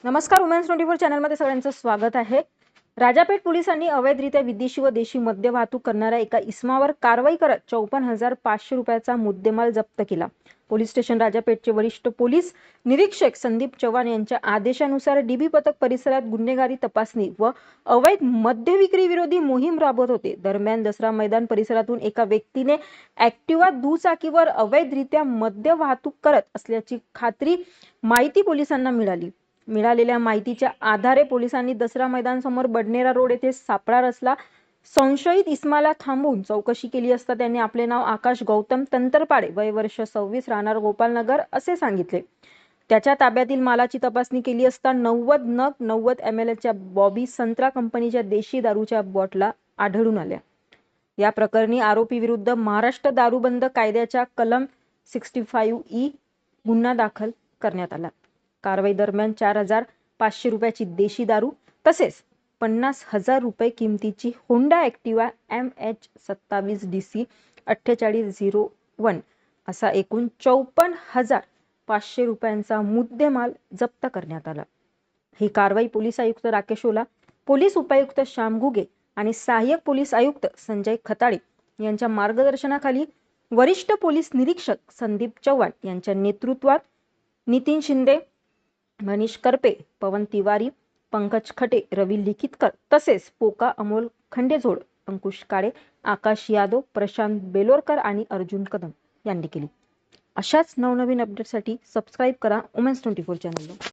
नमस्कार, वुमेन्स 24 चॅनलमध्ये सगळ्यांचं स्वागत आहे. राजापेठ पोलिसांनी अवैधरित्या विदेशी व देशी मद्य वाहतूक करणाऱ्या एका इसमावर कारवाई करत 54,500 रुपयाचा मुद्देमाल जप्त केला. पोलीस स्टेशन राजापेठचे वरिष्ठ पोलीस निरीक्षक संदीप चव्हाण यांच्या आदेशानुसार डीबी पथक परिसरात गुन्हेगारी तपासणी व अवैध मद्य विक्री विरोधी मोहीम राबवत होते. दरम्यान दसरा मैदान परिसरातून एका व्यक्तीने ऍक्टिवा दुचाकीवर अवैधरित्या मद्य वाहतूक करत असल्याची माहिती पोलिसांना मिळाली. मिळालेल्या माहितीच्या आधारे पोलिसांनी दसरा मैदान समोर बडनेरा रोड येथे सापळा रचला. संशयित इसमाला थांबवून चौकशी केली असता त्याने आपले नाव आकाश गौतम तंतरपाडे, वय वर्ष 26, राहणार गोपालनगर असे सांगितले. त्याच्या ताब्यातील मालाची तपासणी केली असता 90 नग 90 ml च्या बॉबी संत्रा कंपनीच्या देशी दारूच्या बॉटला आढळून आल्या. या प्रकरणी आरोपी विरुद्ध महाराष्ट्र दारूबंद कायद्याच्या कलम 65E गुन्हा दाखल करण्यात आला. कारवाई दरम्यान 4,500 रुपयाची देशी दारू तसेच 50,000 रुपये किमतीची होंडा ऍक्टिवा MH27DC 4801 असा एकूण 54,500 रुपयांचा मुद्देमाल जप्त करण्यात आला. ही कारवाई पोलीस आयुक्त राकेश ओला, पोलीस उपायुक्त श्याम घुगे आणि सहाय्यक पोलीस आयुक्त संजय खताळे यांच्या मार्गदर्शनाखाली वरिष्ठ पोलीस निरीक्षक संदीप चव्हाण यांच्या नेतृत्वात नितीन शिंदे, मनीष करपे, पवन तिवारी, पंकज खटे, रवी लिखितकर तसेच पोका अमोल खंडेजोड, अंकुश काळे, आकाश यादव, प्रशांत बेलोरकर आणि अर्जुन कदम यांनी केली. अशाच नवनवीन अपडेटसाठी सबस्क्राईब करा वुमेन्स 24 चॅनलला.